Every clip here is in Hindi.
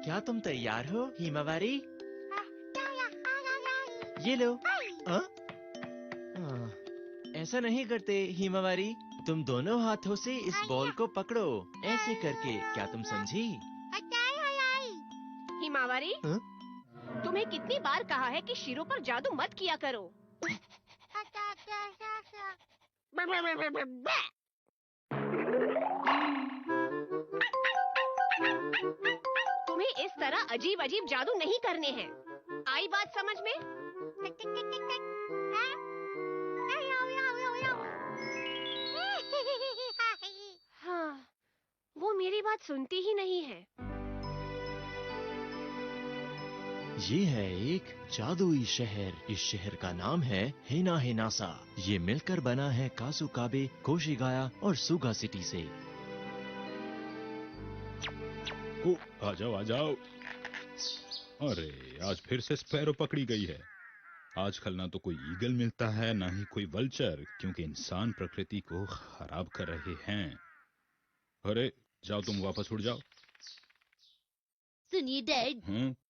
क्या तुम तैयार हो हिमावारी? ये लो। हाँ? ऐसा नहीं करते हिमावारी, तुम दोनों हाथों से इस बॉल को पकड़ो, ऐसे करके। क्या तुम समझी? हिमावारी, तुम्हें कितनी बार कहा है कि शिरो पर जादू मत किया करो। तुम्हें इस तरह अजीब अजीब जादू नहीं करने हैं। आई बात समझ में? हाँ, वो मेरी बात सुनती ही नहीं है। ये है एक जादुई शहर। इस शहर का नाम है हेना हेनासा। ये मिलकर बना है कासुकाबे, कोशिगाया और सुगा सिटी से। ओ, आ जाओ। अरे आज फिर से स्पैरो पकड़ी गई है। आजकल ना तो कोई ईगल मिलता है, ना ही कोई वल्चर, क्योंकि इंसान प्रकृति को खराब कर रहे हैं। अरे जाओ, तुम वापस उड़ जाओ। सुनिए डैड।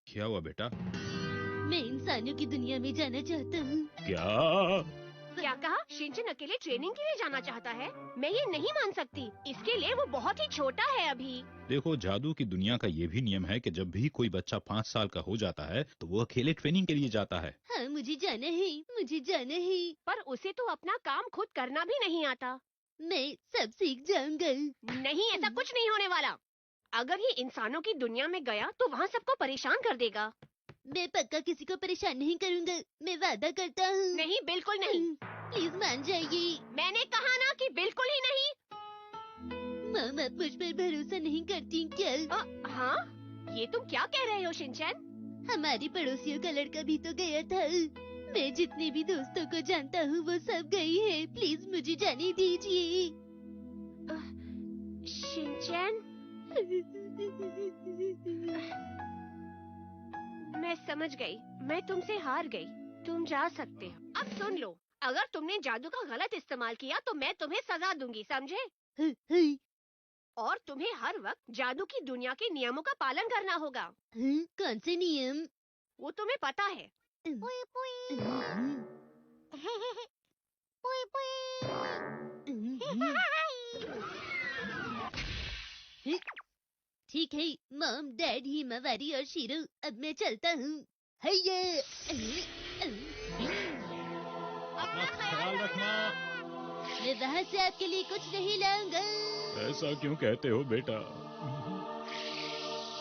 क्या हुआ बेटा? मैं इंसानों की दुनिया में जाना चाहता हूँ। क्या कहा? शिनचैन अकेले ट्रेनिंग के लिए जाना चाहता है? मैं ये नहीं मान सकती। इसके लिए वो बहुत ही छोटा है अभी। देखो, जादू की दुनिया का ये भी नियम है कि जब भी कोई बच्चा 5 साल का हो जाता है तो वो अकेले ट्रेनिंग के लिए जाता है। हाँ, मुझे जाना है। पर उसे तो अपना काम खुद करना भी नहीं आता। मैं सब सीख जाऊंगा। नहीं, ऐसा कुछ नहीं होने वाला। अगर ये इंसानों की दुनिया में गया तो वहाँ सबको परेशान कर देगा। मैं पक्का किसी को परेशान नहीं करूंगा, मैं वादा करता हूँ। नहीं, बिल्कुल नहीं। प्लीज मान जाइए। मैंने कहा ना कि बिल्कुल ही नहीं। मॉम, आप मुझ पर भरोसा नहीं करती क्या? हाँ? ये तुम क्या कह रहे हो शिनचैन? हमारी पड़ोसियों का लड़का भी तो गया था। मैं जितने भी दोस्तों को जानता हूँ वो सब गई है। प्लीज मुझे जाने दीजिए। शिनचैन, मैं समझ गई। मैं तुमसे हार गई। तुम जा सकते हो। अब सुन लो, अगर तुमने जादू का गलत इस्तेमाल किया तो मैं तुम्हें सजा दूंगी, समझे? और तुम्हें हर वक्त जादू की दुनिया के नियमों का पालन करना होगा। कौन से नियम? वो तुम्हें पता है। ठीक है मॉम, डैड, हिमावारी और शीरू, अब मैं चलता हूँ। अपना ख्याल रखना। मैं वहाँ से आपके लिए कुछ नहीं लाऊंगा। ऐसा क्यों कहते हो बेटा?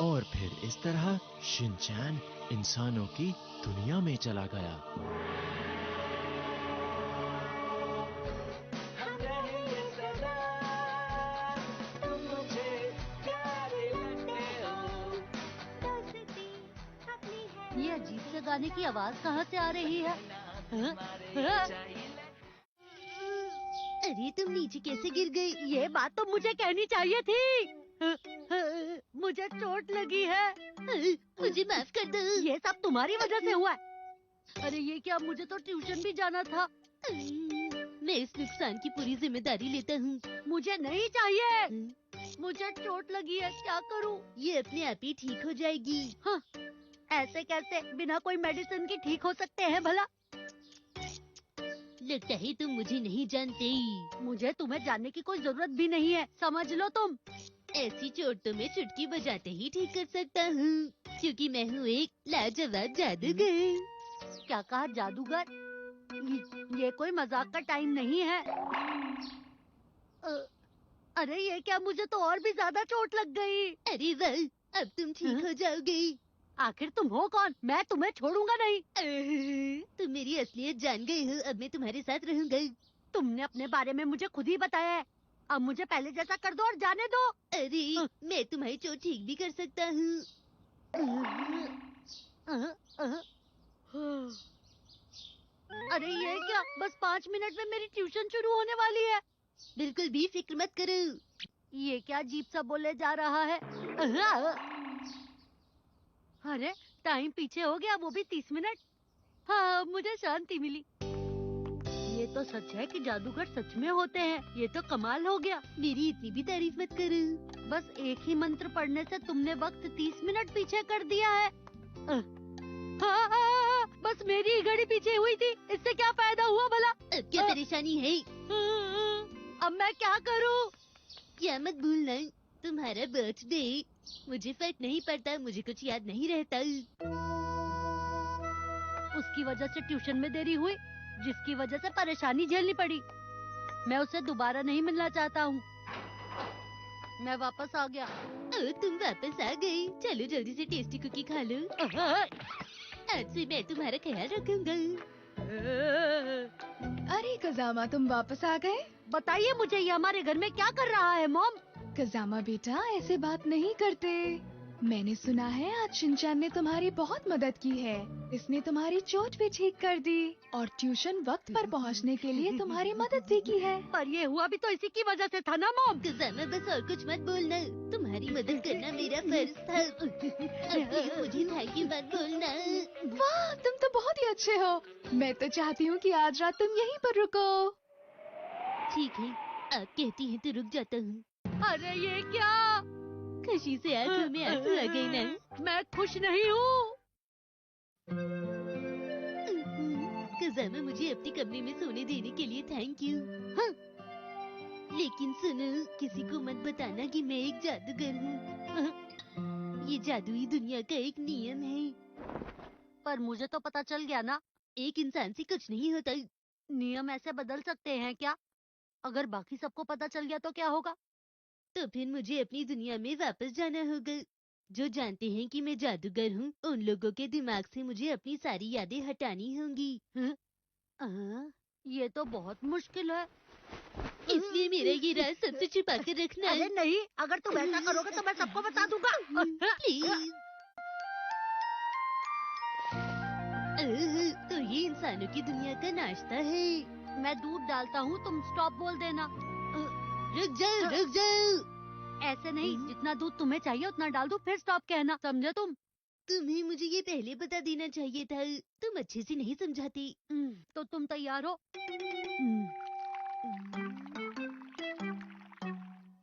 और फिर इस तरह शिनचैन इंसानों की दुनिया में चला गया। ये अजीब से गाने की आवाज कहाँ से आ रही है? अरे तुम नीचे कैसे गिर गई? ये बात तो मुझे कहनी चाहिए थी। मुझे चोट लगी है। मुझे माफ कर दो। ये सब तुम्हारी वजह से हुआ है। अरे ये क्या, मुझे तो ट्यूशन भी जाना था। मैं इस नुकसान की पूरी जिम्मेदारी लेता हूँ। मुझे नहीं चाहिए। मुझे चोट लगी है, क्या करूँ? ये अपने आप ही ठीक हो जाएगी। हाँ, ऐसे कैसे बिना कोई मेडिसिन के ठीक हो सकते हैं भला? लगता है तुम मुझे नहीं जानते। मुझे तुम्हें जानने की कोई जरूरत भी नहीं है, समझ लो तुम। ऐसी चोट तो मैं चुटकी बजाते ही ठीक कर सकता हूँ, क्योंकि मैं हूँ एक लाजवाब जादूगर। क्या कहा, जादूगर? ये कोई मजाक का टाइम नहीं है। अरे ये क्या, मुझे तो और भी ज्यादा चोट लग गई। अरे वाह, अब तुम ठीक हो जाओगे। आखिर तुम हो कौन? मैं तुम्हें छोड़ूंगा नहीं। तुम मेरी असलियत जान गए हो, अब मैं तुम्हारे साथ रहूंगा। तुमने अपने बारे में मुझे खुद ही बताया है। अब मुझे पहले जैसा कर दो और जाने दो। अरे मैं तुम्हारी चोट ठीक भी कर सकता हूँ। अरे ये क्या, बस 5 मिनट में मेरी ट्यूशन शुरू होने वाली है। बिल्कुल भी फिक्र मत करो। ये क्या अजीब सा बोले जा रहा है। अरे टाइम पीछे हो गया, वो भी 30 मिनट। हाँ, मुझे शांति मिली। ये तो सच है कि जादूगर सच में होते हैं। ये तो कमाल हो गया। मेरी इतनी भी तारीफ मत करो। बस एक ही मंत्र पढ़ने से तुमने वक्त 30 मिनट पीछे कर दिया है। बस मेरी ही घड़ी पीछे हुई थी, इससे क्या फायदा हुआ भला? अब क्या परेशानी है? अब मैं क्या करूं? क्या मत भूलना, तुम्हारा बर्थडे। मुझे फर्क नहीं पड़ता, मुझे कुछ याद नहीं रहता। उसकी वजह से ट्यूशन में देरी हुई, जिसकी वजह से परेशानी झेलनी पड़ी। मैं उसे दोबारा नहीं मिलना चाहता हूँ। मैं वापस आ गया। तुम वापस आ गई। चलो जल्दी से टेस्टी कुकी खा लो। आज से मैं तुम्हारा ख्याल रखूंगा। अरे कजामा, तुम वापस आ गए? बताइए मुझे, ये हमारे घर में क्या कर रहा है मॉम? कजामा बेटा, ऐसे बात नहीं करते। मैंने सुना है आज शिनचैन ने तुम्हारी बहुत मदद की है। इसने तुम्हारी चोट भी ठीक कर दी और ट्यूशन वक्त पर पहुंचने के लिए तुम्हारी मदद भी की है। पर ये हुआ भी तो इसी की वजह से था ना मॉम। कजामा बस और कुछ मत बोलना, तुम्हारी मदद करना मेरा फर्ज था। अब प्लीज मुझे थैंक यू मत बोलना। वाह, तुम तो बहुत ही अच्छे हो। मैं तो चाहती हूँ कि आज रात तुम यहीं पर रुको। ठीक है, आप कहती हैं तो रुक जाता हूँ। अरे ये क्या? खुशी से आंखों में आंसू आ गए ना। मैं खुश नहीं हूँ। कजामा, मुझे अपने कमरे में सोने देने के लिए थैंक यू। हाँ। लेकिन सुनो, किसी को मत बताना कि मैं एक जादूगर हूँ। ये जादुई दुनिया का एक नियम है। पर मुझे तो पता चल गया ना। एक इंसान से कुछ नहीं होता। नियम ऐसे बदल सकते हैं क्या? अगर बाकी सबको पता चल गया तो क्या होगा? तो फिर मुझे अपनी दुनिया में वापस जाना होगा। जो जानते हैं कि मैं जादूगर हूँ, उन लोगों के दिमाग से मुझे अपनी सारी यादें हटानी होंगी। ये तो बहुत मुश्किल है। इसलिए मेरा ये राज सबसे छुपा कर रखना। अरे नहीं, अगर तुम ऐसा करोगे तो मैं सबको बता दूंगा। प्लीज। तो ये इंसानों की दुनिया का नाश्ता है। मैं दूध डालता हूँ, तुम स्टॉप बोल देना। रुक जाओ, रुक जाओ। ऐसे नहीं, जितना दूध तुम्हें चाहिए उतना डाल दो, फिर स्टॉप कहना, समझे तुम? तुम्हें मुझे ये पहले बता देना चाहिए था। तुम अच्छे से नहीं समझाती। तो तुम तैयार हो?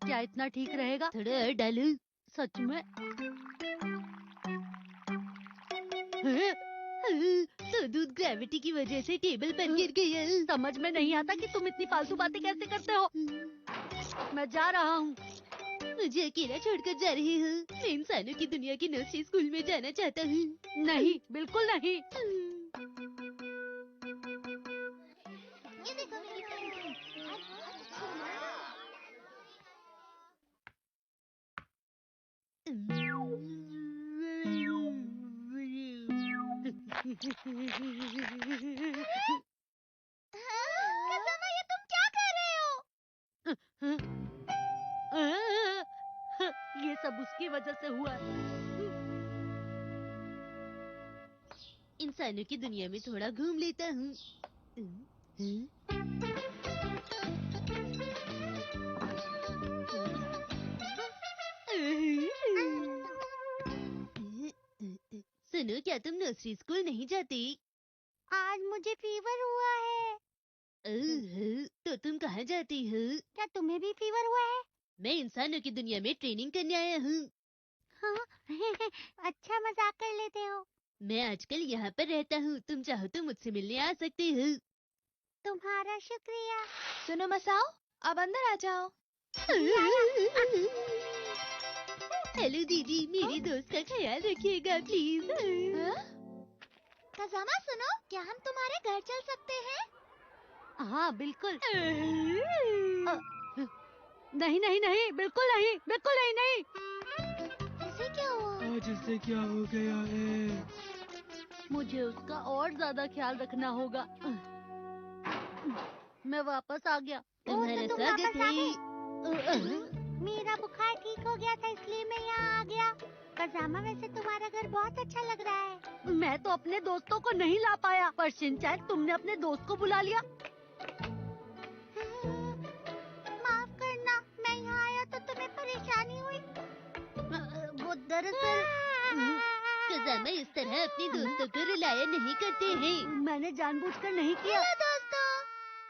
क्या इतना ठीक रहेगा? थोड़ा और डालो। सच में? तो दूध ग्रेविटी की वजह से टेबल पर गिर गया। समझ में नहीं आता कि तुम इतनी फालतू बातें कैसे करते हो। मैं जा रहा हूँ। मुझे अकेला छोड़कर जा रही हूँ। मैं इंसानों की दुनिया की नर्सरी स्कूल में जाना चाहता हूँ। नहीं, बिल्कुल नहीं। ये देखो मेरी पेंटिंग, आज बहुत अच्छी कजामा, ये तुम क्या कर रहे हो? ये सब उसकी वजह से हुआ है। इंसानों की दुनिया में थोड़ा घूम लेता हूँ। सुनो, क्या तुम नर्सरी स्कूल नहीं जाती? आज मुझे फीवर हुआ है। तो तुम कहाँ जाती हो? क्या तुम्हें भी फीवर हुआ है? मैं इंसानों की दुनिया में ट्रेनिंग करने आया हूँ। हाँ? अच्छा मजाक कर लेते हो। मैं आजकल यहाँ पर रहता हूँ, तुम चाहो तो मुझसे मिलने आ सकते हो। तुम्हारा शुक्रिया। सुनो मसाओ, अब अंदर आ जाओ। हेलो दीदी, मेरी दोस्त का ख्याल रखिएगा प्लीज। कजामा सुनो, क्या हम तुम्हारे घर चल सकते हैं? हाँ बिल्कुल। नहीं नहीं नहीं, बिल्कुल नहीं, बिल्कुल नहीं, नहीं। ऐसे क्या हुआ? आज इससे क्या हो गया है? मुझे उसका और ज्यादा ख्याल रखना होगा। मैं वापस आ गया। तुम्हारा तुम स्वागत वापस आ है। मेरा बुखार ठीक हो गया था, इसलिए मैं यहाँ आ गया। कजामा, वैसे तुम्हारा घर बहुत अच्छा लग रहा है। मैं तो अपने दोस्तों को नहीं ला पाया, पर शिनचैन तुमने अपने दोस्त को बुला लिया। माफ करना, मैं यहाँ आया तो तुम्हें परेशानी हुई। वो दरअसल कजामा इस तरह अपने दोस्तों को रुलाया नहीं करते हैं। मैंने जानबूझकर नहीं किया। हेलो दोस्तों,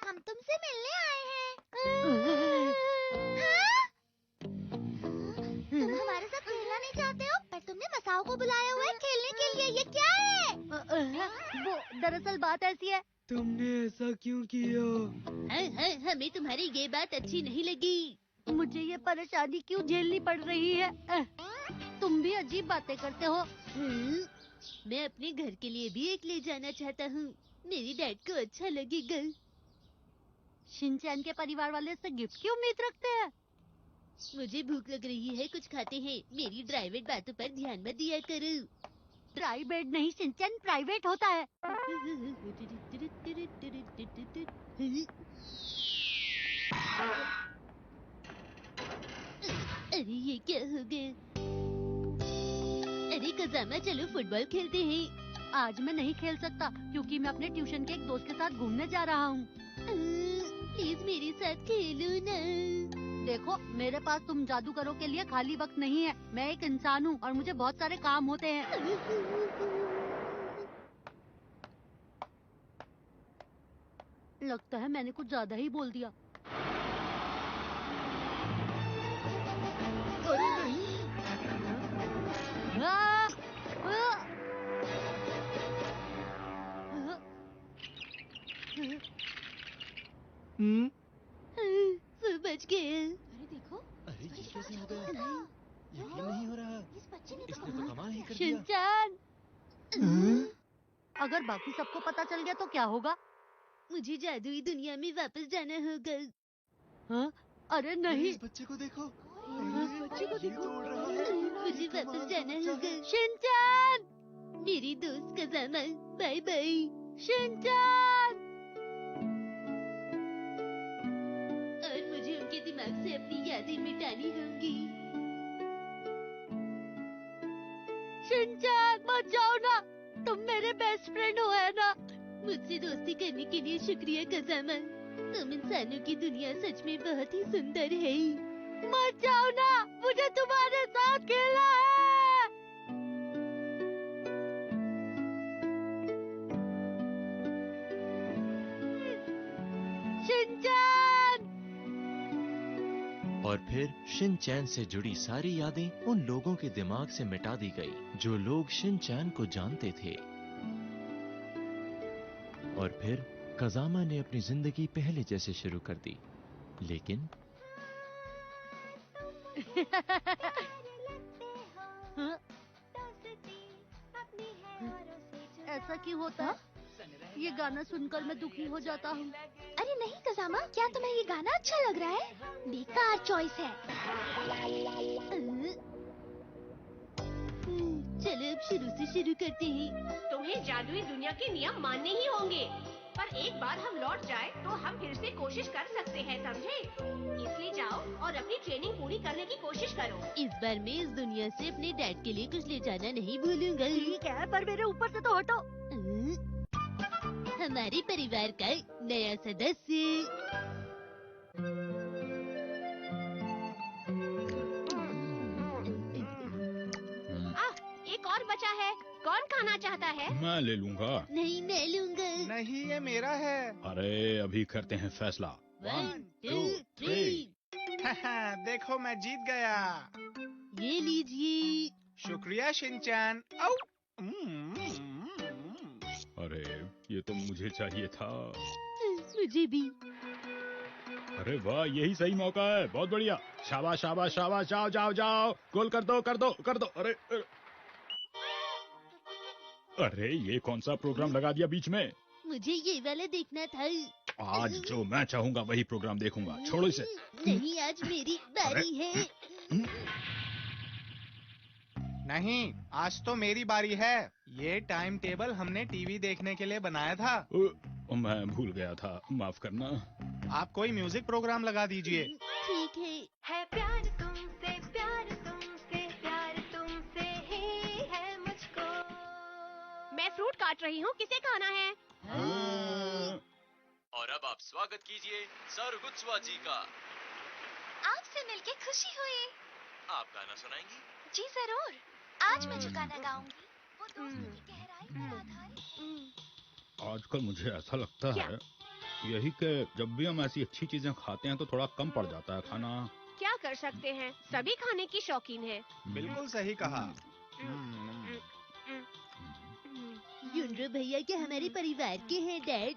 हम तुमसे मिलने आए हैं। ताऊ को बुलाया हुआ है खेलने के लिए, ये क्या है? वो दरअसल बात ऐसी है। तुमने ऐसा क्यों किया? हमें तुम्हारी ये बात अच्छी नहीं लगी। मुझे ये परेशानी क्यों झेलनी पड़ रही है? तुम भी अजीब बातें करते हो। मैं अपने घर के लिए भी एक ले जाना चाहता हूँ, मेरी डैड को अच्छा लगेगा। शिनचैन के परिवार वाले से गिफ्ट की उम्मीद रखते हैं। मुझे भूख लग रही है, कुछ खाते हैं। मेरी प्राइवेट बातों पर ध्यान मत दिया करो। प्राइवेट नहीं शिनचैन, प्राइवेट होता है। अरे ये क्या हो गया? अरे कज़ामा, चलो फुटबॉल खेलते हैं। आज मैं नहीं खेल सकता क्योंकि मैं अपने ट्यूशन के एक दोस्त के साथ घूमने जा रहा हूँ। प्लीज मेरे साथ खेलो ना। देखो, मेरे पास तुम जादूगरों के लिए खाली वक्त नहीं है। मैं एक इंसान हूँ और मुझे बहुत सारे काम होते हैं। लगता है मैंने कुछ ज्यादा ही बोल दिया। वो बच गया। अरे देखो, अरे ये कैसे हो गया? यकीन नहीं हो रहा। इस बच्चे ने इसने तो कमाल ही कर दिया। शिनचैन, अगर बाकी सबको पता चल गया तो क्या होगा? मुझे जादुई दुनिया में वापस जाना होगा। हाँ? अरे नहीं, इस बच्चे को देखो। इस बच्चे को ये देखो। तो उड़ रहा है। मुझे वापस जाना होगा। शिनचैन, मेरी दोस्त कज़ामा, बाय बाय। शिनचैन। और मुझे उनके दिमाग से अपनी यादें मिटानी होंगी। शिनचैन मत जाओ ना, तुम मेरे बेस्ट फ्रेंड हो, है ना? मुझसे दोस्ती करने के लिए शुक्रिया कज़ामा। तुम इंसानों की दुनिया सच में बहुत ही सुंदर है। मत जाओ ना, मुझे तुम्हारे साथ खेलना है। शिनचैन। और फिर शिनचैन से जुड़ी सारी यादें उन लोगों के दिमाग से मिटा दी गई जो लोग शिनचैन को जानते थे। और फिर कज़ामा ने अपनी जिंदगी पहले जैसे शुरू कर दी। लेकिन हाँ? ऐसा क्यों होता है? ये गाना सुनकर मैं दुखी हो जाता हूँ। अरे नहीं कज़ामा, क्या तुम्हें ये गाना अच्छा लग रहा है? बेकार चॉइस है। चलो अब शुरू से शुरू करते हैं। तुम्हें जादुई दुनिया के नियम मानने ही होंगे, पर एक बार हम लौट जाए तो हम फिर से कोशिश कर सकते हैं, समझे? इसलिए जाओ और अपनी ट्रेनिंग पूरी करने की कोशिश करो। इस बार मैं इस दुनिया से अपने डैड के लिए कुछ ले जाना नहीं भूलूंगा। ठीक है, पर मेरे ऊपर से तो हटो। हमारे परिवार का नया सदस्य। एक और बचा है, कौन खाना चाहता है? मैं ले लूंगा। नहीं, मैं लूंगा। नहीं, ये मेरा है। अरे अभी करते हैं फैसला। 1, 2, 3। देखो मैं जीत गया। ये लीजिए। शुक्रिया शिनचैन। औ! अरे ये तो मुझे चाहिए था। मुझे भी। अरे वाह, यही सही मौका है। बहुत बढ़िया, शाबाश शाबाश शाबाश, जाओ जाओ जाओ, गोल कर दो कर दो कर दो। अरे अरे ये कौन सा प्रोग्राम लगा दिया बीच में? मुझे ये वाला देखना था। आज जो मैं चाहूंगा वही प्रोग्राम देखूंगा। छोड़ो इसे। नहीं, आज मेरी बारी है। नहीं, आज तो मेरी बारी है। ये टाइम टेबल हमने टीवी देखने के लिए बनाया था। मैं भूल गया था, माफ करना। आप कोई म्यूजिक प्रोग्राम लगा दीजिए। ठीक है प्यार तुमसे, प्यार तुमसे, प्यार तुमसे ही है मुझको। मैं फ्रूट काट रही हूँ, किसे खाना है? और अब आप स्वागत कीजिए सरगुत्सवा जी का। आपसे मिलके खुशी हुई। आप गाना सुनाएंगी? जी जरूर। आज मैं जो गाना गाऊंगी वो दोस्ती की गहराई पर आधारित। आजकल मुझे ऐसा लगता क्या? है यही कि जब भी हम ऐसी अच्छी चीजें खाते हैं तो थोड़ा कम पड़ जाता है खाना। क्या कर सकते हैं, सभी खाने की शौकीन है। बिल्कुल सही कहा। युनरो भैया क्या हमारे परिवार के हैं डैड?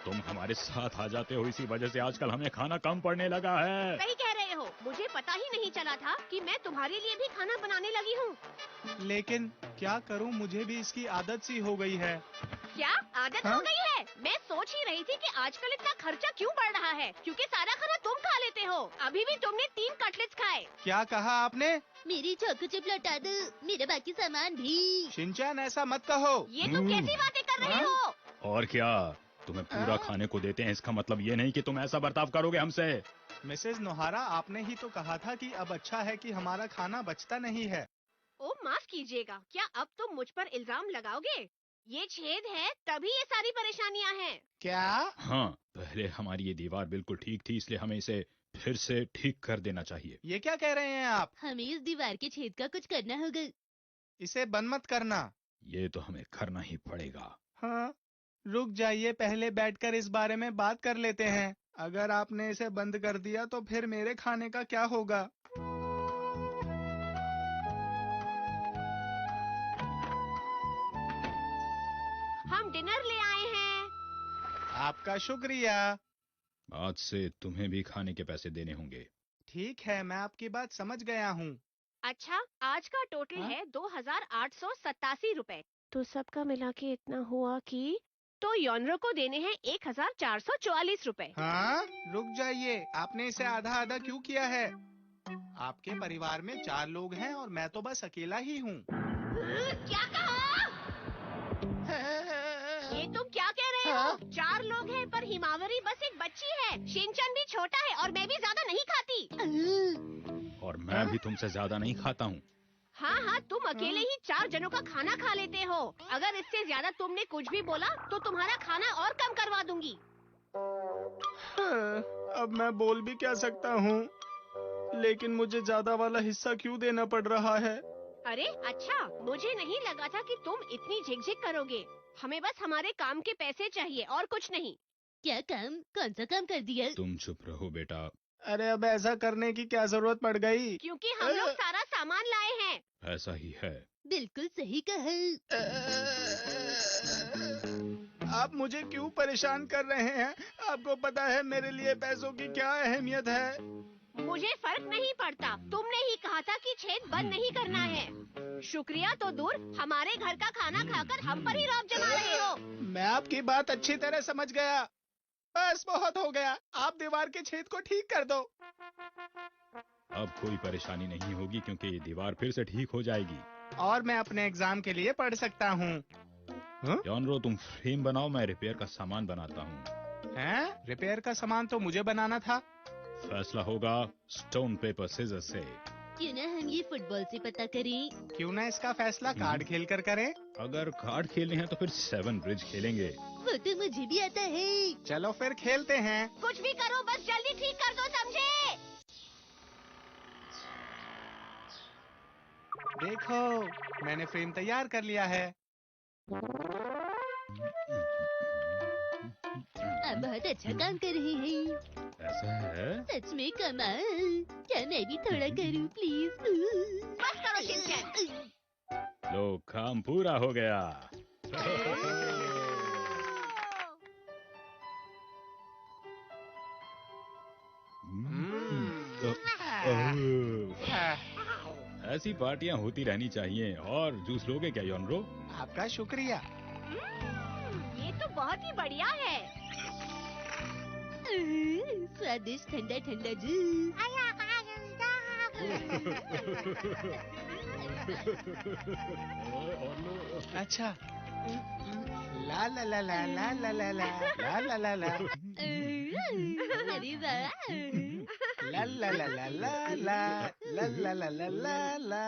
तुम हमारे साथ आ जाते हो, इसी वजह से आजकल हमें खाना कम पड़ने लगा है। सही कह रहे हो, मुझे पता ही नहीं चला था कि मैं तुम्हारे लिए भी खाना बनाने लगी हूँ। लेकिन क्या करूं, मुझे भी इसकी आदत सी हो गई है। क्या आदत हाँ? हो गई है? मैं सोच ही रही थी कि आजकल इतना खर्चा क्यों बढ़ रहा है, क्योंकि सारा खाना तुम खा लेते हो। अभी भी तुमने 3 कटलेट्स खाए। क्या कहा आपने? मेरी चोको चिप लौटा दो, मेरा बाकी सामान भी। शिनचैन ऐसा मत कहो। ये तुम कैसी बातें कर रहे हो? और क्या, तुम्हें पूरा खाने को देते हैं, इसका मतलब ये नहीं कि तुम ऐसा बर्ताव करोगे हमसे। मिसेज नोहारा, आपने ही तो कहा था कि अब अच्छा है कि हमारा खाना बचता नहीं है। ओ माफ कीजिएगा, क्या अब तुम मुझ पर इल्जाम लगाओगे? ये छेद है तभी ये सारी परेशानियाँ हैं। क्या? हाँ, पहले हमारी ये दीवार बिल्कुल ठीक थी, इसलिए हमें इसे फिर से ठीक कर देना चाहिए। ये क्या कह रहे हैं आप? हमें इस दीवार के छेद का कुछ करना होगा। इसे बंद मत करना। ये तो हमें करना ही पड़ेगा। हाँ, रुक जाइए, पहले बैठकर इस बारे में बात कर लेते हैं। अगर आपने इसे बंद कर दिया तो फिर मेरे खाने का क्या होगा? हम डिनर ले आए हैं। आपका शुक्रिया। आज से तुम्हें भी खाने के पैसे देने होंगे। ठीक है, मैं आपकी बात समझ गया हूँ। अच्छा, आज का टोटल हाँ? है 2887 रुपए। तो सबका मिला के इतना हुआ कि तो योनरो को देने हैं 1444 रुपए। हाँ, रुक जाइए, आपने इसे आधा आधा क्यों किया है? आपके परिवार में 4 लोग हैं और मैं तो बस अकेला ही हूँ। क्या कहा? ये तुम क्या कह रहे हो? 4 लोग हैं पर हिमावरी बस एक बच्ची है। शिनचैन भी छोटा है और मैं भी ज्यादा नहीं खाती। और मैं भी तुमसे ज्यादा नहीं खाता हूँ। हाँ हाँ, तुम अकेले ही 4 जनों का खाना खा लेते हो। अगर इससे ज्यादा तुमने कुछ भी बोला तो तुम्हारा खाना और कम करवा दूंगी। अब मैं बोल भी क्या सकता हूँ, लेकिन मुझे ज्यादा वाला हिस्सा क्यों देना पड़ रहा है? अरे अच्छा, मुझे नहीं लगा था कि तुम इतनी झिकझिक करोगे। हमें बस हमारे काम के पैसे चाहिए और कुछ नहीं। क्या काम? कौन सा काम कर दिया? तुम चुप रहो बेटा। अरे अब ऐसा करने की क्या जरूरत पड़ गई? क्योंकि हम लोग सारा सामान लाए हैं। ऐसा ही है। बिल्कुल सही कहा। आप मुझे क्यों परेशान कर रहे हैं? आपको पता है मेरे लिए पैसों की क्या अहमियत है? मुझे फर्क नहीं पड़ता, तुमने ही कहा था कि छेद बंद नहीं करना है। शुक्रिया तो दूर, हमारे घर का खाना खाकर हम पर ही रौब जमा रहे हो। मैं आपकी बात अच्छी तरह समझ गया। बस बहुत हो गया, आप दीवार के छेद को ठीक कर दो। अब कोई परेशानी नहीं होगी क्योंकि ये दीवार फिर से ठीक हो जाएगी। और मैं अपने एग्जाम के लिए पढ़ सकता हूँ। योनरो, तुम फ्रेम बनाओ, मैं रिपेयर का सामान बनाता हूँ। हैं? रिपेयर का सामान तो मुझे बनाना था। फैसला होगा स्टोन पेपर सीजर से। क्यों ना हम ये फुटबॉल से पता करें? क्यों ना इसका फैसला कार्ड खेल कर करें? अगर कार्ड खेलने हैं तो फिर 7 ब्रिज खेलेंगे। वो तो मुझे भी आता है। चलो फिर खेलते हैं। कुछ भी करो, बस जल्दी ठीक कर दो, समझे? देखो, मैंने फ्रेम तैयार कर लिया है। आप बहुत अच्छा काम कर रहे हैं। ऐसा है? सच में कमाल। क्या मैं भी थोड़ा करूं प्लीज? बस करो शिनचैन। लो, काम पूरा हो गया। ऐसी पार्टियां होती रहनी चाहिए। और जूस लोगे क्या योनरो? आपका शुक्रिया। ये तो बहुत ही बढ़िया है। स्वादिष्ट ठंडा ठंडा जूस। अच्छा। ला ला ला ला ला ला ला ला ला ला ला ला अरे वाह। ला ला ला ला ला ला ला ला ला ला ला ला।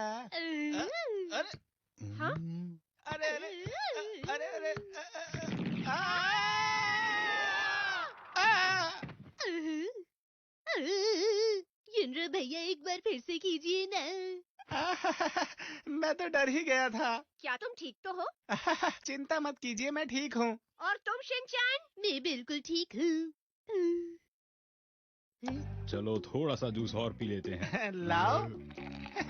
अरे हाँ? अरे अरे अरे अरे आ! आ! युनरो भैया एक बार फिर से कीजिए ना। मैं तो डर ही गया था। क्या तुम ठीक तो हो? चिंता मत कीजिए, मैं ठीक हूँ। और तुम शिनचैन? मैं बिल्कुल ठीक हूँ। चलो थोड़ा सा जूस और पी लेते हैं। लाओ।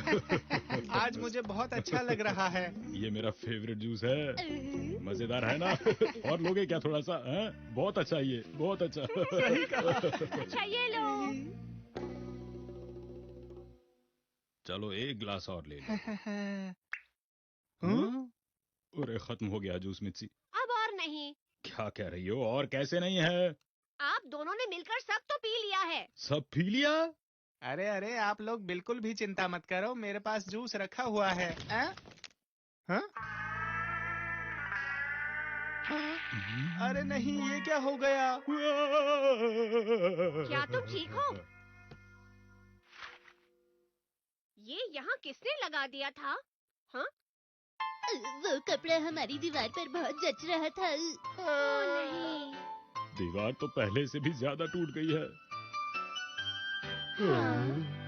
आज मुझे बहुत अच्छा लग रहा है। ये मेरा फेवरेट जूस है। मजेदार है ना? और लोगे क्या थोड़ा सा? हैं? बहुत अच्छा ये, बहुत अच्छा। सही कहा। अच्छा ये लो। चलो एक गिलास और ले लो। हम्म? अरे खत्म हो गया जूस मिर्ची। अब और नहीं। क्या कह रही हो? और कैसे नहीं है? आप दोनों ने मिलकर सब तो पी लिया है। सब पी लिया? अरे अरे, आप लोग बिल्कुल भी चिंता मत करो, मेरे पास जूस रखा हुआ है। हाँ? अरे नहीं, ये क्या हो गया? क्या तुम ठीक हो? ये यहाँ किसने लगा दिया था? हाँ? वो कपड़ा हमारी दीवार पर बहुत जच रहा था। ओह नहीं। दीवार तो पहले से भी ज्यादा टूट गई है। हाँ।